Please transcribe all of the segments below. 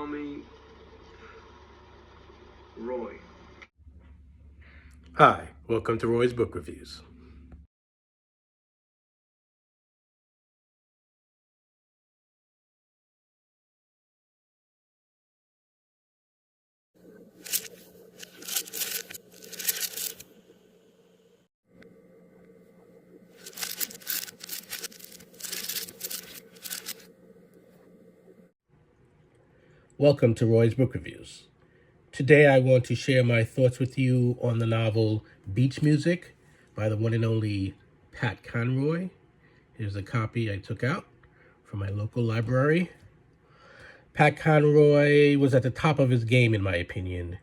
call me Roy. Hi, welcome to Roy's Book Reviews. Welcome to Roy's Book Reviews. Today I want to share my thoughts with you on the novel Beach Music by the one and only Pat Conroy. Here's a copy I took out from my local library. Pat Conroy was at the top of his game, in my opinion,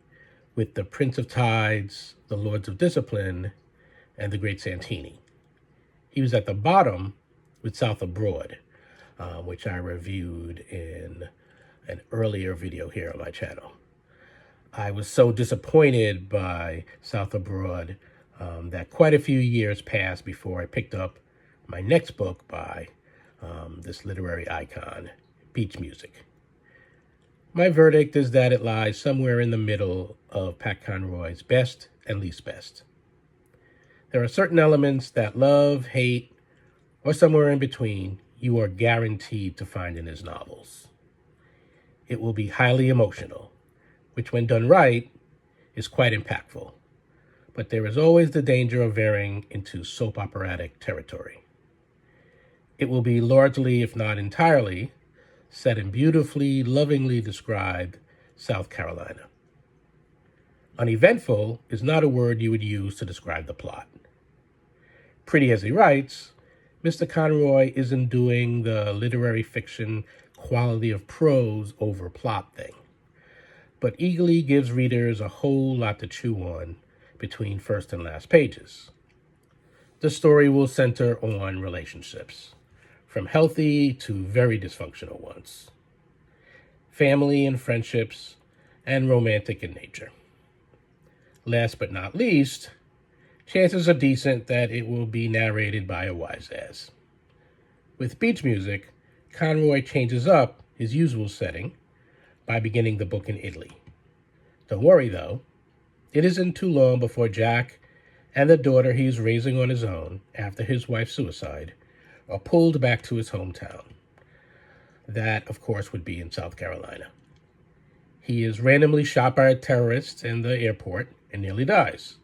with The Prince of Tides, The Lords of Discipline, and The Great Santini. He was at the bottom with South Abroad, which I reviewed in an earlier video here on my channel. I was so disappointed by South Abroad that quite a few years passed before I picked up my next book by this literary icon, Beach Music. My verdict is that it lies somewhere in the middle of Pat Conroy's best and least best. There are certain elements that love, hate, or somewhere in between you are guaranteed to find in his novels. It will be highly emotional, which when done right is quite impactful. But there is always the danger of veering into soap operatic territory. It will be largely, if not entirely, set in beautifully, lovingly described South Carolina. Uneventful is not a word you would use to describe the plot. Pretty as he writes, Mr. Conroy isn't doing the literary fiction quality of prose over plot thing, but eagerly gives readers a whole lot to chew on between first and last pages. The story will center on relationships, from healthy to very dysfunctional ones, family and friendships, and romantic in nature. Last but not least, chances are decent that it will be narrated by a wise ass. With Beach Music, Conroy changes up his usual setting by beginning the book in Italy. Don't worry though, it isn't too long before Jack and the daughter he's raising on his own after his wife's suicide are pulled back to his hometown. That, of course, would be in South Carolina. He is randomly shot by a terrorist in the airport and nearly dies.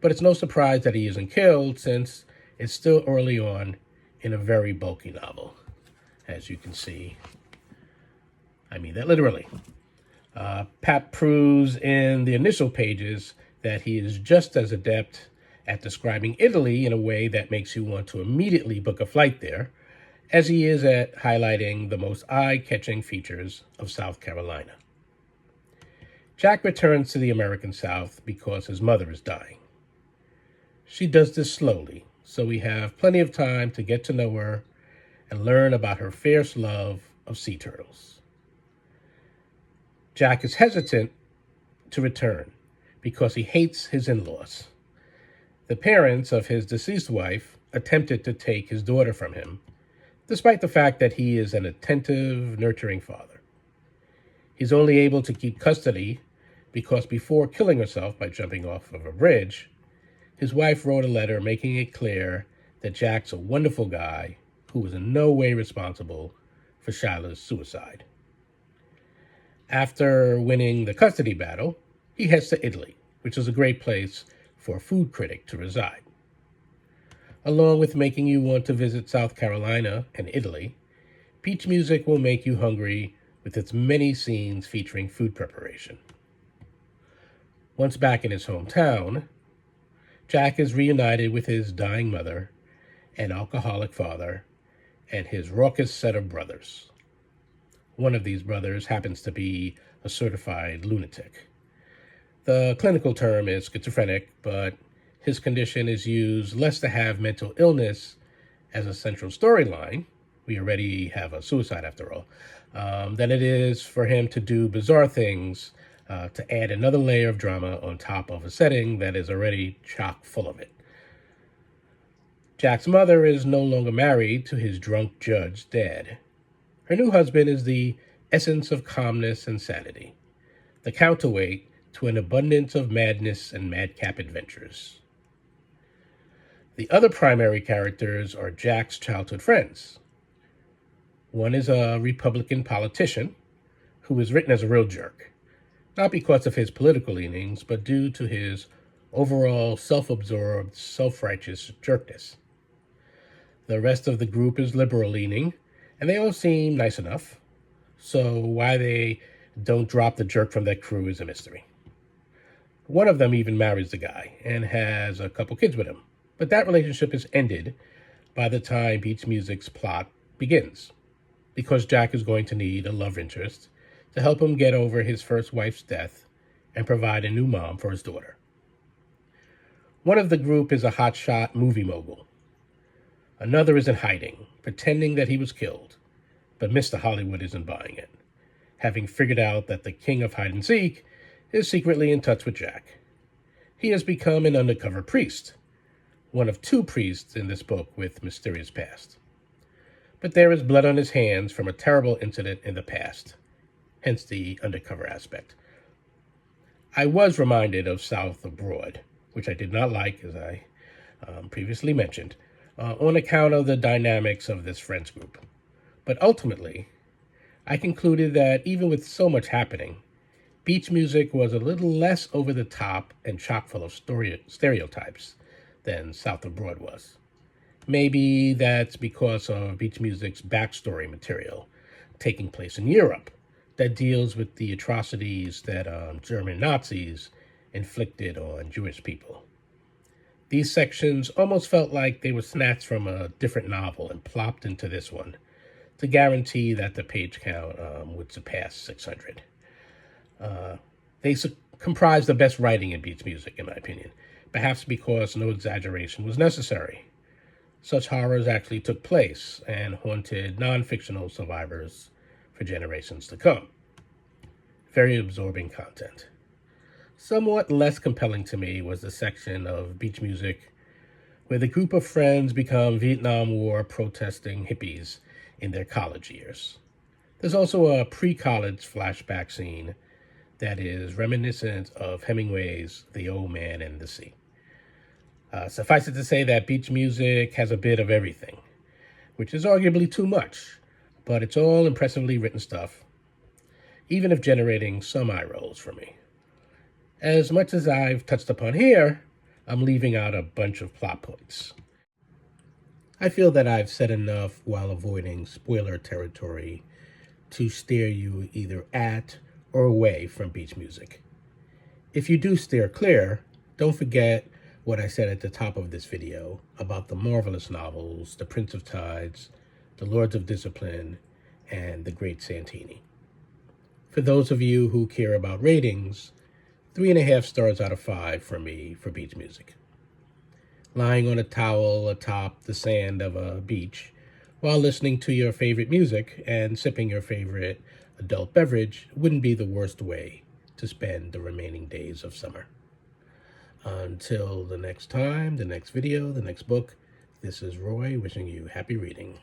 But it's no surprise that he isn't killed, since it's still early on in a very bulky novel. As you can see, I mean that literally. Pat proves in the initial pages that he is just as adept at describing Italy in a way that makes you want to immediately book a flight there, as he is at highlighting the most eye-catching features of South Carolina. Jack returns to the American South because his mother is dying. She does this slowly, so we have plenty of time to get to know her and learn about her fierce love of sea turtles. Jack is hesitant to return because he hates his in-laws. The parents of his deceased wife attempted to take his daughter from him, despite the fact that he is an attentive, nurturing father. He's only able to keep custody because before killing herself by jumping off of a bridge, his wife wrote a letter making it clear that Jack's a wonderful guy who was in no way responsible for Shiloh's suicide. After winning the custody battle, he heads to Italy, which is a great place for a food critic to reside. Along with making you want to visit South Carolina and Italy, Beach Music will make you hungry with its many scenes featuring food preparation. Once back in his hometown, Jack is reunited with his dying mother, an alcoholic father, and his raucous set of brothers. One of these brothers happens to be a certified lunatic. The clinical term is schizophrenic, but his condition is used less to have mental illness as a central storyline, we already have a suicide after all, than it is for him to do bizarre things to add another layer of drama on top of a setting that is already chock full of it. Jack's mother is no longer married to his drunk judge dad. Her new husband is the essence of calmness and sanity, the counterweight to an abundance of madness and madcap adventures. The other primary characters are Jack's childhood friends. One is a Republican politician who is written as a real jerk, not because of his political leanings, but due to his overall self-absorbed, self-righteous jerkness. The rest of the group is liberal-leaning, and they all seem nice enough, so why they don't drop the jerk from that crew is a mystery. One of them even marries the guy and has a couple kids with him, but that relationship is ended by the time Beach Music's plot begins, because Jack is going to need a love interest to help him get over his first wife's death and provide a new mom for his daughter. One of the group is a hotshot movie mogul. Another is in hiding, pretending that he was killed, but Mr. Hollywood isn't buying it, having figured out that the king of hide-and-seek is secretly in touch with Jack. He has become an undercover priest, one of two priests in this book with mysterious past. But there is blood on his hands from a terrible incident in the past, hence the undercover aspect. I was reminded of South Abroad, which I did not like, as I previously mentioned, on account of the dynamics of this friends group. But ultimately, I concluded that even with so much happening, Beach Music was a little less over the top and chock full of stereotypes than South Abroad was. Maybe that's because of Beach Music's backstory material taking place in Europe that deals with the atrocities that German Nazis inflicted on Jewish people. These sections almost felt like they were snatched from a different novel and plopped into this one to guarantee that the page count would surpass 600. They comprise the best writing in Beach Music, in my opinion, perhaps because no exaggeration was necessary. Such horrors actually took place and haunted non-fictional survivors for generations to come. Very absorbing content. Somewhat less compelling to me was the section of Beach Music where the group of friends become Vietnam War protesting hippies in their college years. There's also a pre-college flashback scene that is reminiscent of Hemingway's The Old Man and the Sea. Suffice it to say that Beach Music has a bit of everything, which is arguably too much, but it's all impressively written stuff, even if generating some eye rolls for me. As much as I've touched upon here, I'm leaving out a bunch of plot points. I feel that I've said enough while avoiding spoiler territory to steer you either at or away from Beach Music. If you do steer clear, don't forget what I said at the top of this video about the marvelous novels The Prince of Tides, The Lords of Discipline, and The Great Santini. For those of you who care about ratings, 3.5 stars out of 5 from me for Beach Music. Lying on a towel atop the sand of a beach while listening to your favorite music and sipping your favorite adult beverage wouldn't be the worst way to spend the remaining days of summer. Until the next time, the next video, the next book, this is Roy wishing you happy reading.